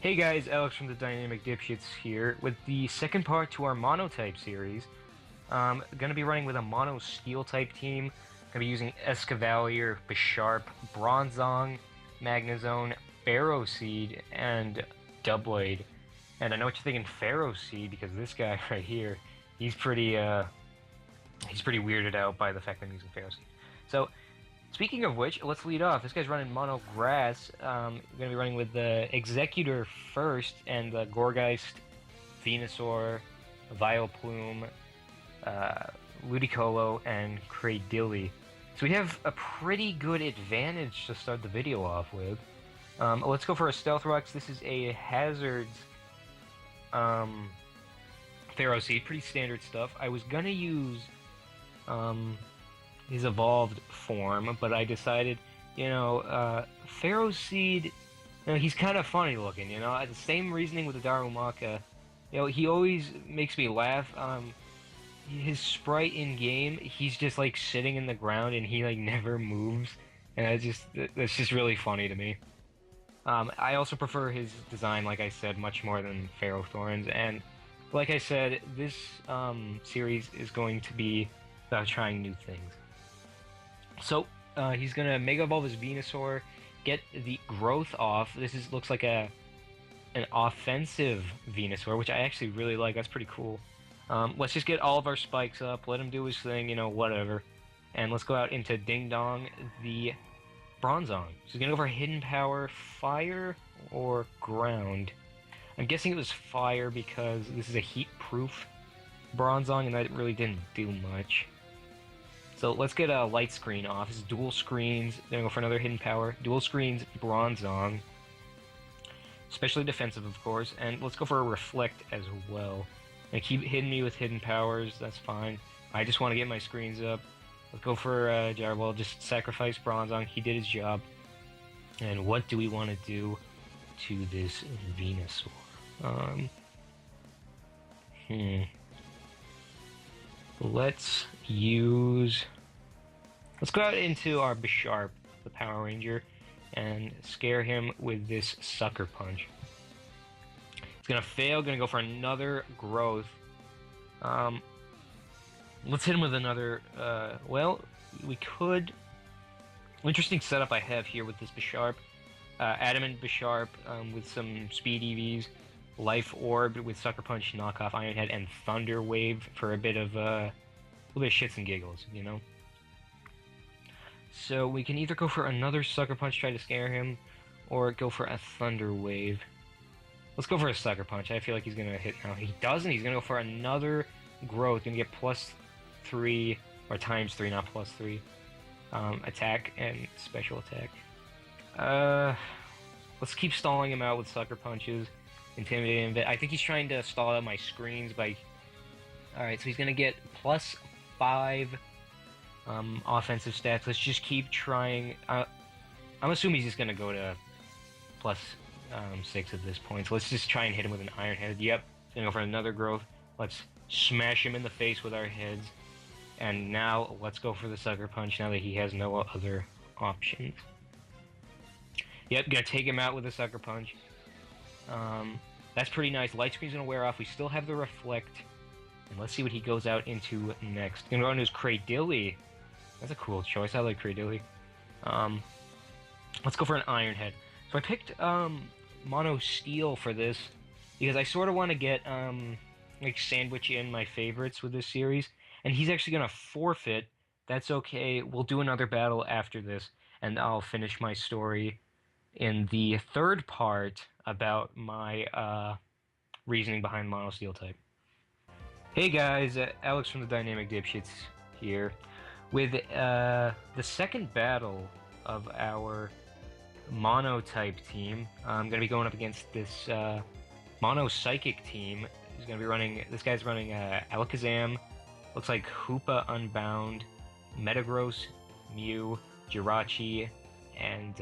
Hey guys, Alex from the Dynamic Dipshits here with the second part to our Mono-type series. Gonna be running with a Mono Steel type team. Gonna be using Escavalier, Bisharp, Bronzong, Magnezone, Ferroseed, and Doublade. And I know what you're thinking, Ferroseed, because this guy right here, he's pretty weirded out by the fact that I'm using Ferroseed. So, speaking of which, let's lead off. This guy's running Mono Grass. Going to be running with the Executor first, and the Gourgeist, Venusaur, Vileplume, Ludicolo, and Cradily. So we have a pretty good advantage to start the video off with. Let's go for a Stealth Rocks. This is a Hazards Ferroseed. Pretty standard stuff. I was going to use his evolved form, but I decided, Ferroseed, he's kind of funny looking, The same reasoning with the Darumaka. He always makes me laugh. His sprite in game, he's just like sitting in the ground and he like never moves, and that's just really funny to me. I also prefer his design, like I said, much more than Ferrothorns, and like I said, this series is going to be about trying new things. So, he's gonna Mega Evolve his Venusaur, get the growth off. This looks like an offensive Venusaur, which I actually really like. That's pretty cool. Let's just get all of our spikes up, let him do his thing, whatever. And let's go out into Ding Dong, the Bronzong. So he's gonna go for Hidden Power, Fire, or Ground. I'm guessing it was Fire because this is a heat-proof Bronzong, and that really didn't do much. So let's get a Light Screen off. This is dual screens. Gonna go for another Hidden Power. Dual screens, Bronzong. Especially defensive, of course. And let's go for a Reflect as well. And keep hitting me with Hidden Powers. That's fine. I just want to get my screens up. Let's go for Jarwell. Just sacrifice Bronzong. He did his job. And what do we want to do to this Venusaur? Let's go out into our Bisharp, the Power Ranger, and scare him with this Sucker Punch. It's gonna fail, gonna go for another growth. Let's hit him with another, we could... Interesting setup I have here with this Bisharp. Adamant Bisharp with some Speed EVs. Life Orb with Sucker Punch, Knockoff Iron Head, and Thunder Wave for a bit of shits and giggles, So we can either go for another Sucker Punch, try to scare him, or go for a Thunder Wave. Let's go for a Sucker Punch. I feel like he's gonna hit now. He doesn't. He's gonna go for another growth. Gonna get +3 or ×3, not +3. Attack and special attack. Let's keep stalling him out with Sucker Punches. Intimidating a bit. I think he's trying to stall out my screens by... Alright, so he's gonna get +5 offensive stats. Let's just keep trying. I'm assuming he's just gonna go to +6 at this point. So let's just try and hit him with an Iron Head. Yep, he's gonna go for another growth. Let's smash him in the face with our heads. And now let's go for the Sucker Punch now that he has no other options. Yep, gonna take him out with a Sucker Punch. That's pretty nice. Light Screen's gonna wear off. We still have the Reflect. And let's see what he goes out into next. Gonna go into his Cradily. That's a cool choice. I like Cradily. Let's go for an Iron Head. So I picked Mono Steel for this because I sort of want to get sandwich in my favorites with this series. And he's actually gonna forfeit. That's okay. We'll do another battle after this, and I'll finish my story in the third part about my reasoning behind Mono Steel type. Hey guys, Alex from the Dynamic Dipshits here with the second battle of our Mono type team. I'm gonna be going up against this Mono Psychic team. This guy's running Alakazam, looks like Hoopa Unbound, Metagross, Mew, Jirachi, and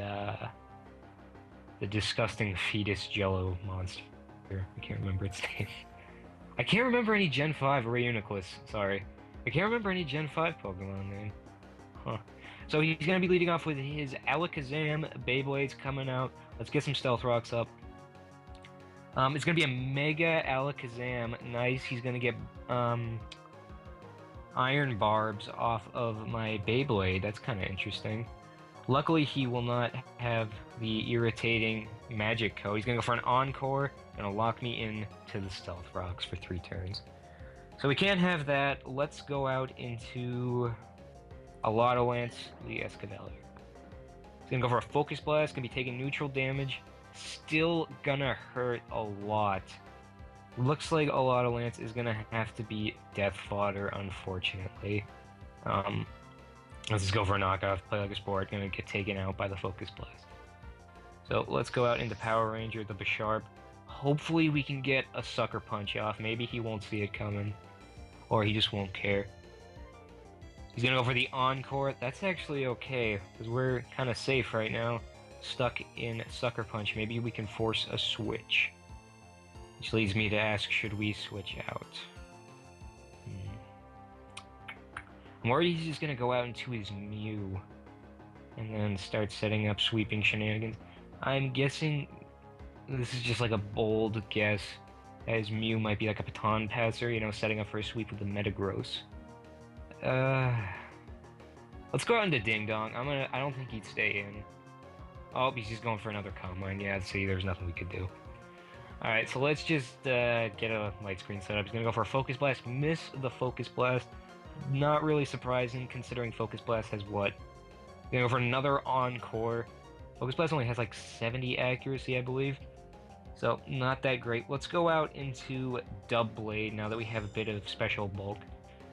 the disgusting fetus Jello monster. I can't remember its name. I can't remember any Gen 5 Reuniclus, sorry. I can't remember any Gen 5 Pokemon name. Huh. So he's going to be leading off with his Alakazam, Beyblade's coming out. Let's get some Stealth Rocks up. It's gonna be a Mega Alakazam. Nice. He's gonna get iron barbs off of my Beyblade. That's kind of interesting. Luckily, he will not have the irritating magic code. He's gonna go for an Encore, gonna lock me in to the Stealth Rocks for 3 turns. So we can't have that. Let's go out into a Lance, the Escavalier. He's gonna go for a Focus Blast, gonna be taking neutral damage. Still gonna hurt a lot. Looks like a Lance is gonna have to be death fodder, unfortunately. Let's just go for a knockoff, play like a sport, gonna get taken out by the Focus Blast. So let's go out into Power Ranger, the Bisharp. Hopefully we can get a Sucker Punch off. Maybe he won't see it coming. Or he just won't care. He's gonna go for the Encore. That's actually okay, because we're kind of safe right now. Stuck in Sucker Punch. Maybe we can force a switch. Which leads me to ask, should we switch out? I'm worried he's just gonna go out into his Mew. And then start setting up sweeping shenanigans. I'm guessing this is just like a bold guess. As Mew might be like a baton passer, you know, setting up for a sweep with the Metagross. Let's go out into Ding Dong. I don't think he'd stay in. Oh, he's just going for another Combine. Yeah, see, there's nothing we could do. Alright, so let's just get a light screen set up. He's gonna go for a Focus Blast, miss the Focus Blast. Not really surprising, considering Focus Blast has what? He's gonna go for another Encore. Focus Blast only has like 70 accuracy, I believe. So, not that great. Let's go out into Dubblade now that we have a bit of special bulk.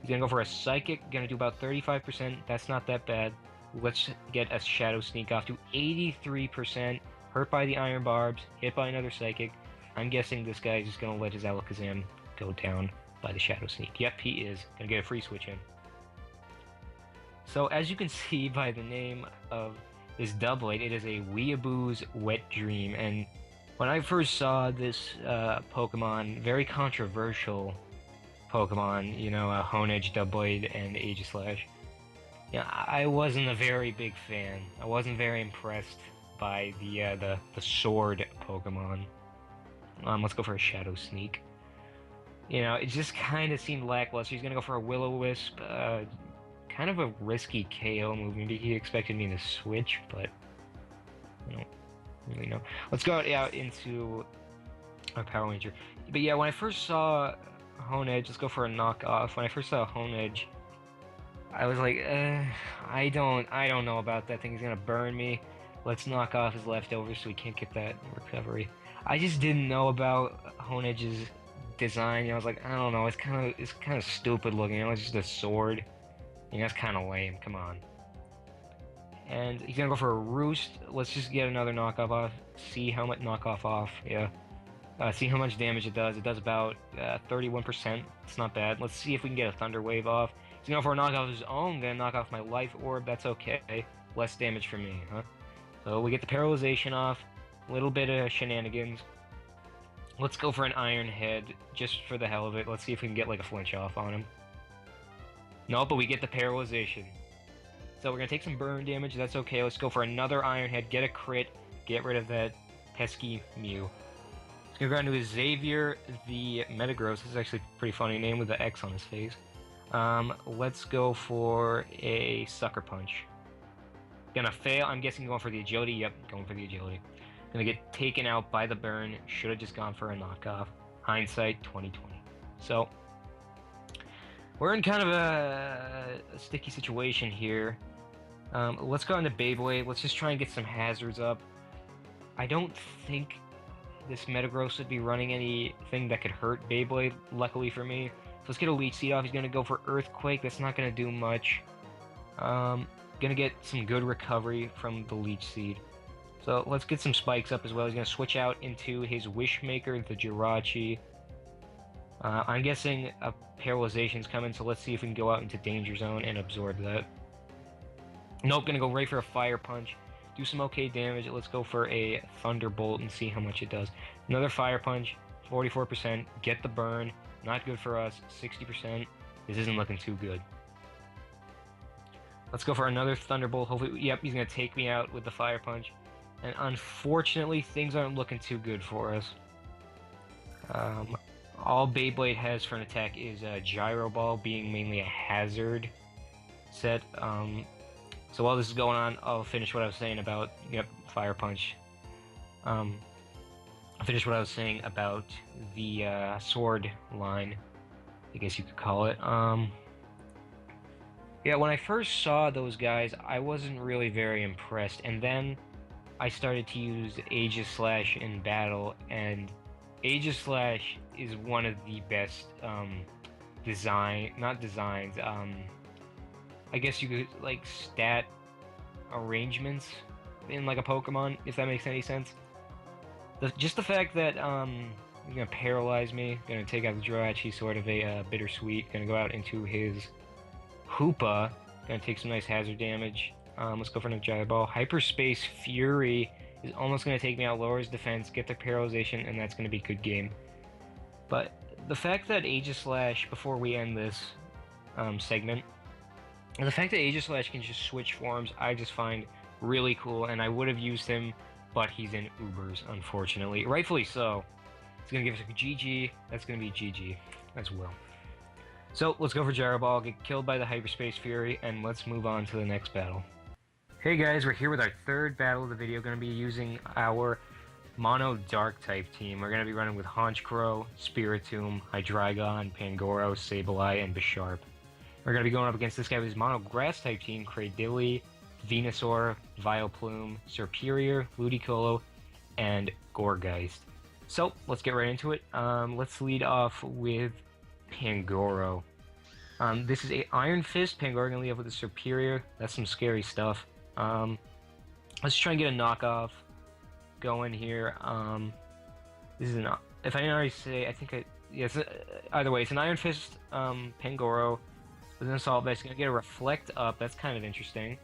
He's gonna go for a Psychic, gonna do about 35%. That's not that bad. Let's get a Shadow Sneak off to 83%. Hurt by the Iron Barbs, hit by another Psychic. I'm guessing this guy's just gonna let his Alakazam go down by the Shadow Sneak. Yep, he is. Gonna get a free switch in. So, as you can see by the name of this Dubblade, it is a Weeaboo's Wet Dream, and when I first saw this Pokemon, very controversial Pokemon, you know, Honedge, Dubblade, and Aegislash, yeah, I wasn't a very big fan. I wasn't very impressed by the sword Pokemon. Let's go for a Shadow Sneak. You know, it just kind of seemed lackluster. He's gonna go for a Will-O-Wisp. Kind of a risky KO move. Maybe he expected me to switch, but I don't really know. Let's go out into our Power Ranger. But yeah, when I first saw Honedge, let's go for a knockoff. When I first saw Honedge, I was like, I don't know about that thing. He's gonna burn me. Let's knock off his leftovers so we can't get that recovery. I just didn't know about Honedge's design. You know, I was like, I don't know. It's kind of stupid looking. You know, it's just a sword. You know, that's kind of lame. Come on. And he's gonna go for a Roost. Let's just get another knockoff off. See how much knockoff off. Yeah. See how much damage it does. It does about 31%. It's not bad. Let's see if we can get a Thunder Wave off. He's going for a knockoff of his own. Gonna knock off my Life Orb. That's okay. Less damage for me, huh? So we get the Paralyzation off. A little bit of shenanigans. Let's go for an Iron Head, just for the hell of it. Let's see if we can get like a flinch off on him. No, but we get the Paralyzation. So we're gonna take some burn damage. That's okay. Let's go for another Iron Head. Get a crit. Get rid of that pesky Mew. Let's go into his Xavier, the Metagross. This is actually a pretty funny name with the X on his face. Let's go for a Sucker Punch. Gonna fail. I'm guessing going for the Agility. Yep, going for the Agility. Gonna get taken out by the burn. Should have just gone for a knockoff. Hindsight 2020. So we're in kind of a sticky situation here. Let's go into Beyblade. Let's just try and get some hazards up. I don't think this Metagross would be running anything that could hurt Beyblade, luckily for me. So let's get a Leech Seed off. He's going to go for Earthquake. That's not going to do much. Going to get some good recovery from the Leech Seed. So let's get some spikes up as well. He's going to switch out into his Wishmaker, the Jirachi. I'm guessing a Paralyzation's coming, so let's see if we can go out into Danger Zone and absorb that. Nope, going to go right for a Fire Punch. Do some okay damage. Let's go for a Thunderbolt and see how much it does. Another Fire Punch, 44%. Get the burn. Not good for us. 60%. This isn't looking too good. Let's go for another Thunderbolt. Hopefully, yep, he's going to take me out with the Fire Punch. And unfortunately, things aren't looking too good for us. Um, all Beyblade has for an attack is a Gyro Ball, being mainly a hazard set. So while this is going on, I'll finish what I was saying about, yep, Fire Punch. I'll finish what I was saying about the sword line, I guess you could call it. Yeah, when I first saw those guys, I wasn't really very impressed, and then I started to use Aegislash in battle, and Aegislash is one of the best not designs, I guess you could like stat arrangements in like a Pokemon, if that makes any sense. Just the fact that he's gonna paralyze me, gonna take out the Jirachi, sort of a bittersweet, gonna go out into his Hoopa, gonna take some nice hazard damage. Let's go for another Gyro Ball. Hyperspace Fury is almost gonna take me out, lowers defense, get the paralyzation, and that's gonna be good game. But the fact that Aegislash, before we end this segment, and the fact that Aegislash can just switch forms, I just find really cool, and I would have used him, but he's in Ubers, unfortunately. Rightfully so. It's gonna give us a GG. That's gonna be GG as well. So, let's go for Gyro Ball, get killed by the Hyperspace Fury, and let's move on to the next battle. Hey guys, we're here with our third battle of the video. Gonna be using our Mono Dark-type team. We're gonna be running with Honchkrow, Spiritomb, Hydreigon, Pangoro, Sableye, and Bisharp. We're gonna be going up against this guy with his Mono Grass-type team, Cradily, Venusaur, Vileplume, Serperior, Ludicolo, and Gourgeist. So, let's get right into it. Let's lead off with Pangoro. This is a Iron Fist. Pangoro gonna lead up with a Serperior. That's some scary stuff. Let's try and get a knockoff going here. This is an, if I didn't already say, I think yes, either way, it's an Iron Fist, Pangoro with an Assault Vest. Gonna get a Reflect Up. That's kind of interesting.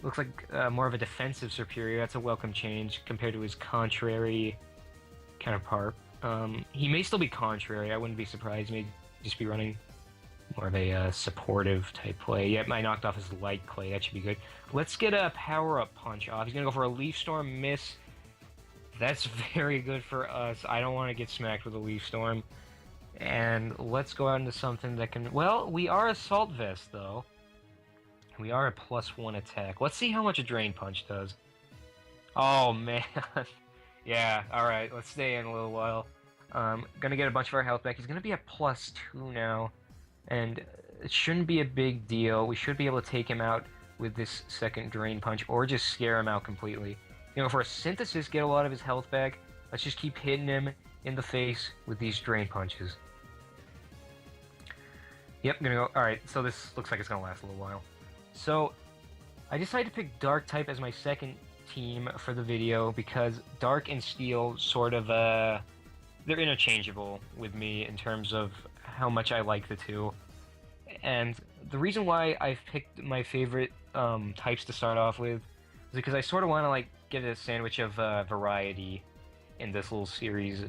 Looks like more of a defensive Serperior. That's a welcome change compared to his contrary counterpart. He may still be contrary. I wouldn't be surprised. He may just be running more of a supportive type play. Yep, I knocked off his Light Clay. That should be good. Let's get a Power-Up Punch off. He's going to go for a Leaf Storm, miss. That's very good for us. I don't want to get smacked with a Leaf Storm. And let's go out into something that can... Well, we are Assault Vest, though. We are a +1 attack. Let's see how much a Drain Punch does. Oh, man. Yeah, alright. Let's stay in a little while. Gonna get a bunch of our health back. He's gonna be at +2 now. And it shouldn't be a big deal. We should be able to take him out with this second Drain Punch, or just scare him out completely. You know, for a Synthesis, get a lot of his health back. Let's just keep hitting him in the face with these Drain Punches. Yep, gonna go... Alright, so this looks like it's gonna last a little while. So, I decided to pick Dark-type as my second team for the video, because Dark and Steel sort of, they're interchangeable with me in terms of how much I like the two. And the reason why I've picked my favorite types to start off with is because I sort of want to like get a sandwich of variety in this little series.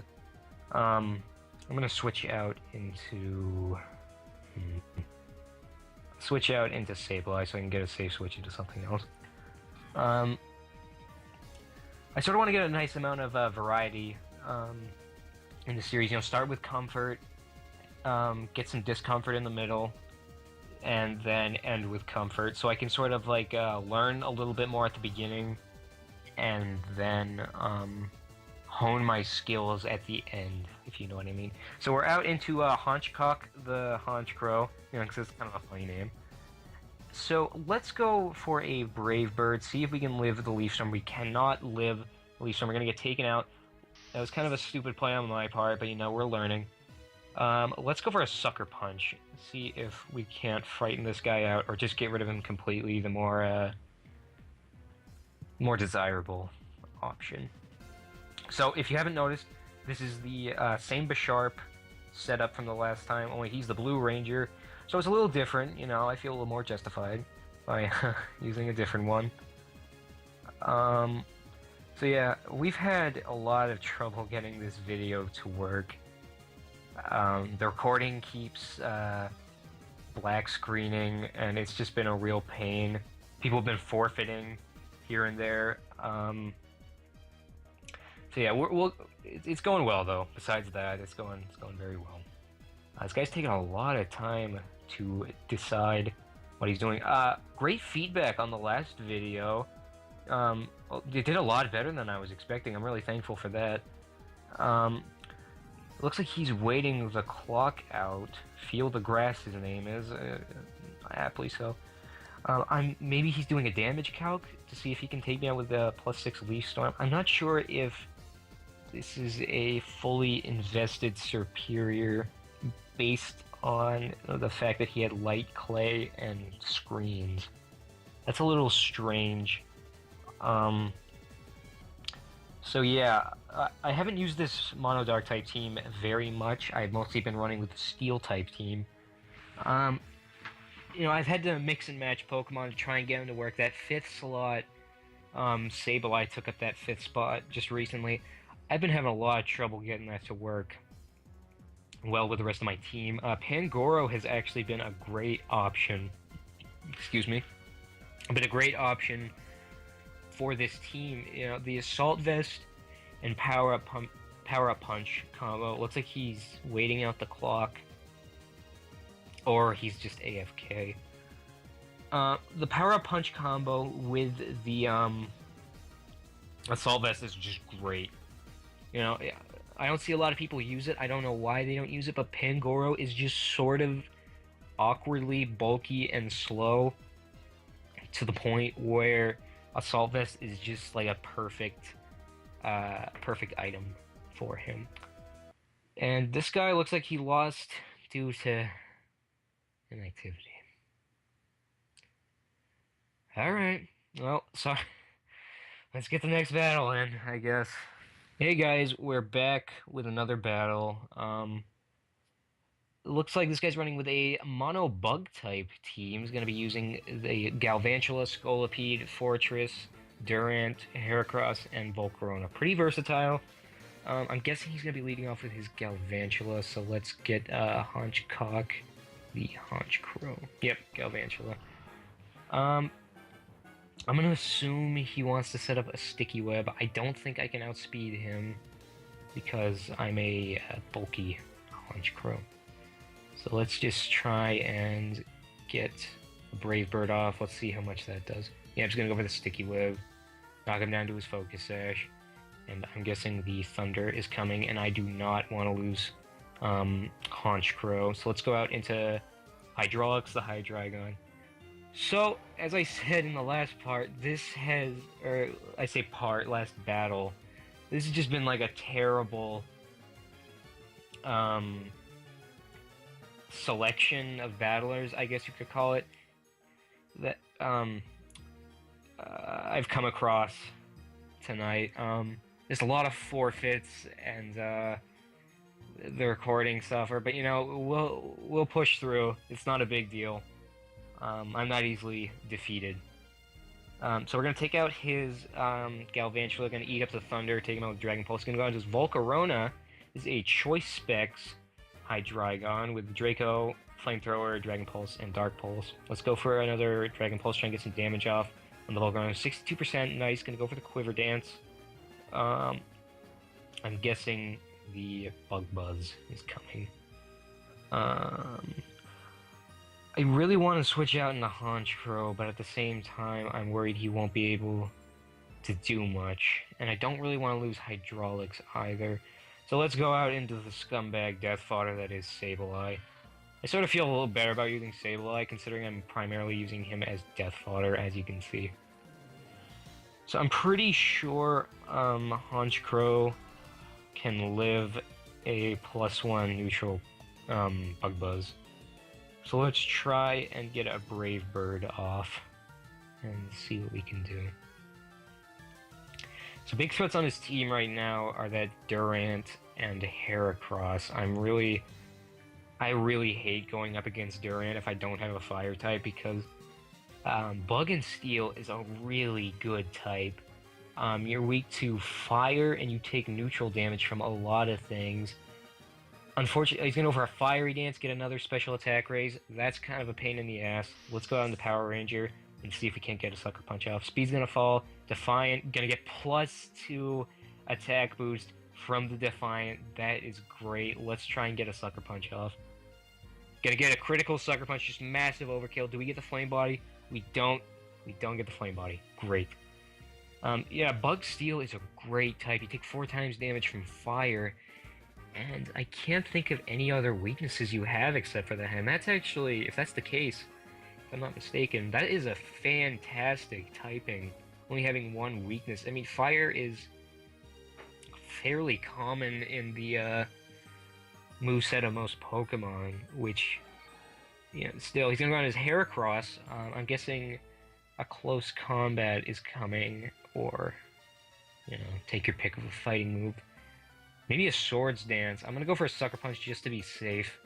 I'm gonna switch out into Sableye so I can get a safe switch into something else. I sort of want to get a nice amount of variety in the series. You know, start with Comfort, get some Discomfort in the middle, and then end with Comfort, so I can sort of like learn a little bit more at the beginning, and then hone my skills at the end, if you know what I mean. So we're out into Honchcock the Honchkrow, you know, because it's kind of a funny name. So let's go for a Brave Bird, see if we can live the Leaf Storm. We cannot live the Leaf Storm. We're going to get taken out. That was kind of a stupid play on my part, but you know, we're learning. Let's go for a Sucker Punch. See if we can't frighten this guy out, or just get rid of him completely, the more desirable option. So if you haven't noticed, this is the same Bisharp setup from the last time, only he's the Blue Ranger. So it's a little different, you know, I feel a little more justified by using a different one. So yeah, we've had a lot of trouble getting this video to work. The recording keeps black screening, and it's just been a real pain. People have been forfeiting here and there. So yeah, it's going well though. Besides that, it's going very well. This guy's taking a lot of time to decide what he's doing. Great feedback on the last video. Well, they did a lot better than I was expecting. I'm really thankful for that. It looks like he's waiting the clock out. Feel the Grass, his name is. Aptly so. Maybe he's doing a damage calc to see if he can take me out with the +6 Leaf Storm. I'm not sure if this is a fully invested superior based on the fact that he had Light Clay and Screens. That's a little strange. So yeah, I haven't used this Mono Dark type team very much. I've mostly been running with the Steel type team. You know, I've had to mix and match Pokemon to try and get them to work. That 5th slot, Sableye took up that 5th spot just recently. I've been having a lot of trouble getting that to work well with the rest of my team. Pangoro has actually been a great option. Excuse me. Been a great option for this team. You know, the Assault Vest and Power Up Punch combo. It looks like he's waiting out the clock. Or he's just AFK. The Power Up Punch combo with the Assault Vest is just great. You know, I don't see a lot of people use it. I don't know why they don't use it, but Pangoro is just sort of awkwardly bulky and slow to the point where Assault Vest is just like a perfect item for him. And this guy looks like he lost due to inactivity. Alright, well, sorry. Let's get the next battle in, I guess. Hey guys, we're back with another battle. It looks like this guy's running with a mono bug type team. He's going to be using the Galvantula, Scolipede, Fortress, Durant, Heracross, and Volcarona. Pretty versatile. I'm guessing he's going to be leading off with his Galvantula, so let's get Honchcock, the Honchcrow. Yep, Galvantula. I'm going to assume he wants to set up a Sticky Web. I don't think I can outspeed him because I'm a bulky Honchcrow. So let's just try and get a Brave Bird off. Let's see how much that does. Yeah, I'm just going to go for the Sticky Web, knock him down to his Focus Sash, and I'm guessing the Thunder is coming, and I do not want to lose Honchcrow. So let's go out into Hydraulics, the Hydreigon. So, as I said in the last part, this has, or I say part, last battle, this has just been like a terrible selection of battlers, I guess you could call it, that I've come across tonight. There's a lot of forfeits and the recording suffer, but you know, we'll push through. It's not a big deal. I'm not easily defeated. So we're going to take out his Galvantula, going to eat up the Thunder, take him out with Dragon Pulse. Going to go into his Volcarona. Is a Choice Specs Hydreigon with Draco, Flamethrower, Dragon Pulse, and Dark Pulse. Let's go for another Dragon Pulse, try and get some damage off on the Volcarona. 62%, nice. Going to go for the Quiver Dance. I'm guessing the Bug Buzz is coming. I really want to switch out in the Honchcrow, but at the same time, I'm worried he won't be able to do much. And I don't really want to lose Hydraulics either. So let's go out into the scumbag death fodder that is Sableye. I sort of feel a little better about using Sableye, considering I'm primarily using him as death fodder, as you can see. So I'm pretty sure Honchcrow can live a +1 neutral Bug Buzz. So let's try and get a Brave Bird off and see what we can do. So big threats on his team right now are that Durant and Heracross. I really hate going up against Durant if I don't have a fire type, because Bug and Steel is a really good type. You're weak to fire and you take neutral damage from a lot of things. Unfortunately, he's going to go for a Fiery Dance, get another special attack raise. That's kind of a pain in the ass. Let's go out into Power Ranger and see if we can't get a Sucker Punch off. Speed's going to fall. Defiant, going to get +2 attack boost from the Defiant. That is great. Let's try and get a Sucker Punch off. Gonna get a critical Sucker Punch, just massive overkill. Do we get the Flame Body? We don't. We don't get the Flame Body. Great. Yeah, Bug Steel is a great type. You take 4 times damage from fire, and I can't think of any other weaknesses you have except for that. And that's actually, if that's the case, if I'm not mistaken, that is a fantastic typing, only having 1 weakness. I mean, fire is fairly common in the moveset of most Pokemon, which, you know, still, he's gonna go on his Heracross. I'm guessing a close combat is coming, or, you know, take your pick of a fighting move. Maybe a Swords Dance. I'm gonna go for a Sucker Punch just to be safe.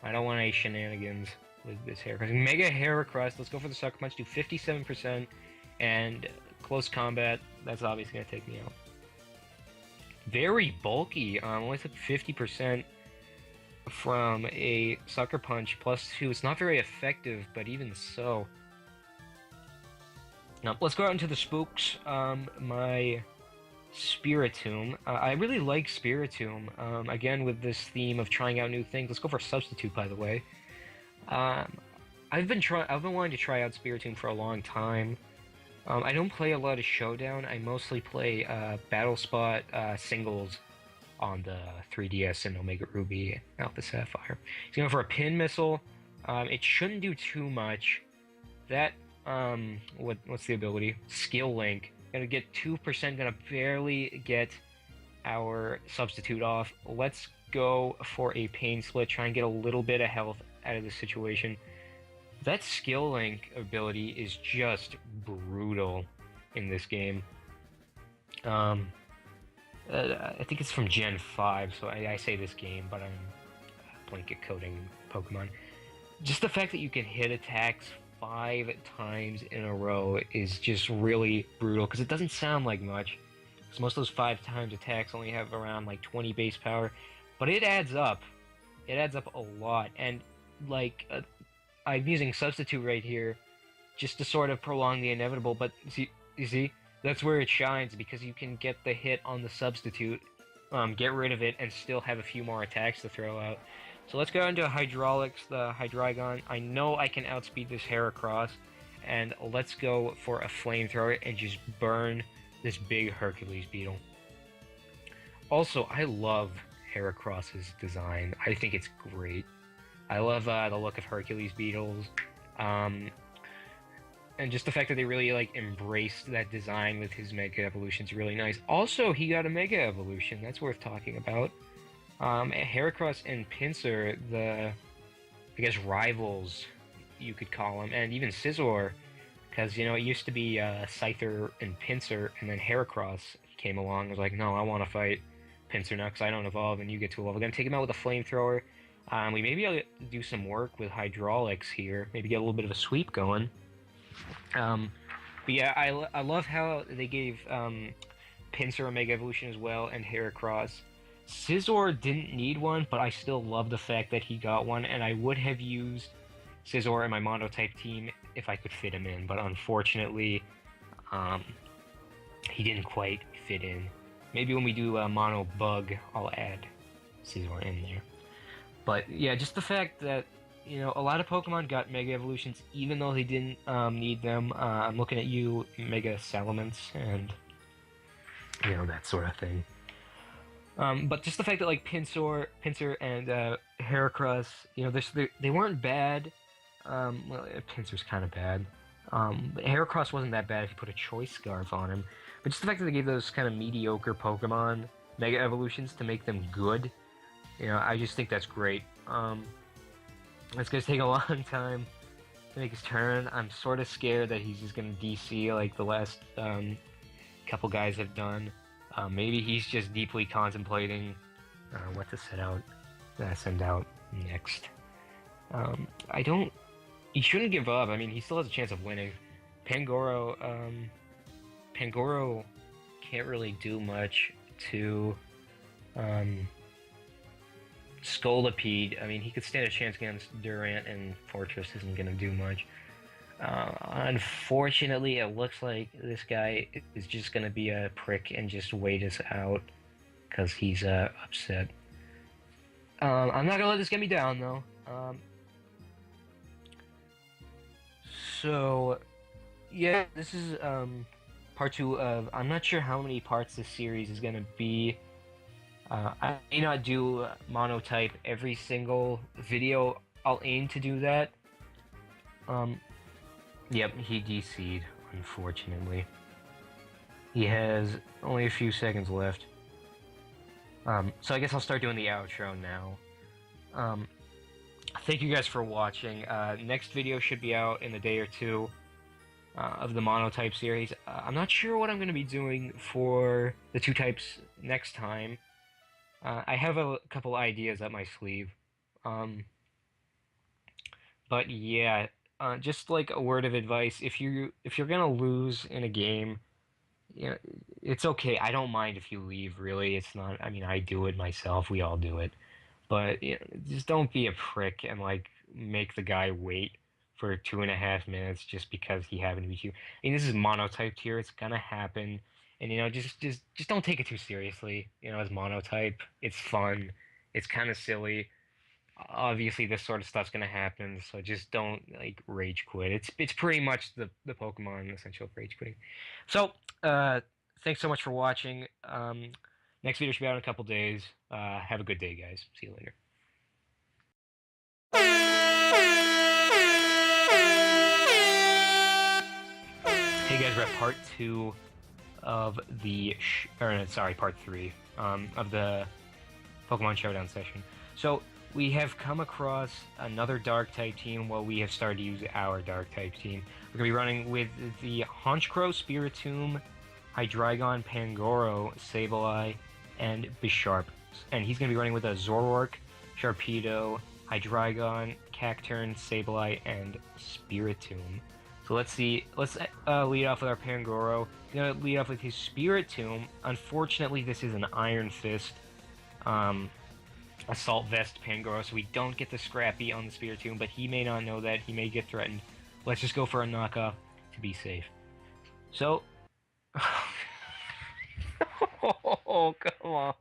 I don't want any shenanigans with this Heracross. Mega Heracross, let's go for the Sucker Punch, do 57%, and close combat, that's obviously gonna take me out. Very bulky, only took 50% from a Sucker Punch, plus 2. It's not very effective, but even so. Now, let's go out into the spooks. My Spiritomb. I really like Spiritomb. Again, with this theme of trying out new things. Let's go for a Substitute, by the way. I've been wanting to try out Spiritomb for a long time. I don't play a lot of Showdown. I mostly play Battle Spot singles on the 3DS and Omega Ruby, Alpha Sapphire. He's going for a Pin Missile. It shouldn't do too much. That what's the ability? Skill Link. Gonna get 2%, gonna barely get our Substitute off. Let's go for a Pain Split, try and get a little bit of health out of the situation. That Skill Link ability is just brutal in this game. I think it's from Gen 5, so I say this game, but I'm blanket coding Pokemon. Just the fact that you can hit attacks 5 times in a row is just really brutal, because it doesn't sound like much, because most of those 5 times attacks only have around like 20 base power, but it adds up. It adds up a lot, and like I'm using Substitute right here just to sort of prolong the inevitable, but you see, that's where it shines, because you can get the hit on the Substitute, get rid of it, and still have a few more attacks to throw out. So let's go into Hydraulics, the Hydreigon. I know I can outspeed this Heracross, and let's go for a Flamethrower and just burn this big Hercules Beetle. Also, I love Heracross's design. I think it's great. I love the look of Hercules Beetles, and just the fact that they really like embraced that design with his Mega Evolution is really nice. Also, he got a Mega Evolution. That's worth talking about. Heracross and Pinsir, I guess, rivals, you could call them, and even Scizor, because, you know, it used to be Scyther and Pinsir, and then Heracross came along and was like, no, I want to fight Pinsir now, because I don't evolve, and you get to evolve. We're going to take him out with a Flamethrower. We may be able to do some work with Hydraulics here, maybe get a little bit of a sweep going. But yeah, I love how they gave Pinsir a Mega Evolution as well, and Heracross. Scizor didn't need one, but I still love the fact that he got one, and I would have used Scizor in my Mono-type team if I could fit him in, but unfortunately, he didn't quite fit in. Maybe when we do a Mono Bug, I'll add Scizor in there. But yeah, just the fact that, you know, a lot of Pokemon got Mega Evolutions even though they didn't need them. I'm looking at you, Mega Salamence, and, you know, that sort of thing. But just the fact that, like, Pinsir and Heracross, you know, they weren't bad. Well, Pinsir's kind of bad. But Heracross wasn't that bad if you put a Choice Scarf on him. But just the fact that they gave those kind of mediocre Pokemon Mega Evolutions to make them good, you know, I just think that's great. It's going to take a long time to make his turn. I'm sort of scared that he's just going to DC like the last couple guys have done. Maybe he's just deeply contemplating what to send out next. He shouldn't give up. I mean, he still has a chance of winning. Pangoro can't really do much to Scolipede. I mean, he could stand a chance against Durant, and Fortress isn't going to do much. Unfortunately, it looks like this guy is just gonna be a prick and just wait us out because he's upset. I'm not gonna let this get me down though. So yeah, this is part two of. I'm not sure how many parts this series is gonna be. I may not do monotype every single video. I'll aim to do that. Um, yep, he DC'd, unfortunately. He has only a few seconds left. So I guess I'll start doing the outro now. Thank you guys for watching. Next video should be out in a day or two of the monotype series. I'm not sure what I'm going to be doing for the two types next time. I have a couple ideas up my sleeve. But yeah, just like a word of advice, if you're gonna lose in a game, you know, it's okay. I don't mind if you leave, really. It's not, I mean, I do it myself. We all do it. But you know, just don't be a prick and like make the guy wait for 2.5 minutes just because he happened to be you. I mean, this is monotyped here. It's gonna happen. And you know, just don't take it too seriously. You know, as monotype, it's fun. It's kind of silly. Obviously this sort of stuff's gonna happen, so just don't like rage quit. It's pretty much the Pokemon essential of rage quitting. So thanks so much for watching. Next video should be out in a couple days. Have a good day, guys. See you later. Hey guys, we're at part two of the part three of the Pokemon Showdown session. So we have come across another Dark-type team. Well, we have started to use our Dark-type team. We're going to be running with the Honchkrow, Spiritomb, Hydreigon, Pangoro, Sableye, and Bisharp. And he's going to be running with a Zoroark, Sharpedo, Hydreigon, Cacturne, Sableye, and Spiritomb. So let's see. Let's lead off with our Pangoro. He's going to lead off with his Spiritomb. Unfortunately, this is an Iron Fist. Assault Vest Pangoro, so we don't get the Scrappy on the Spiritomb, but he may not know that. He may get threatened. Let's just go for a knockoff to be safe. So... oh, come on.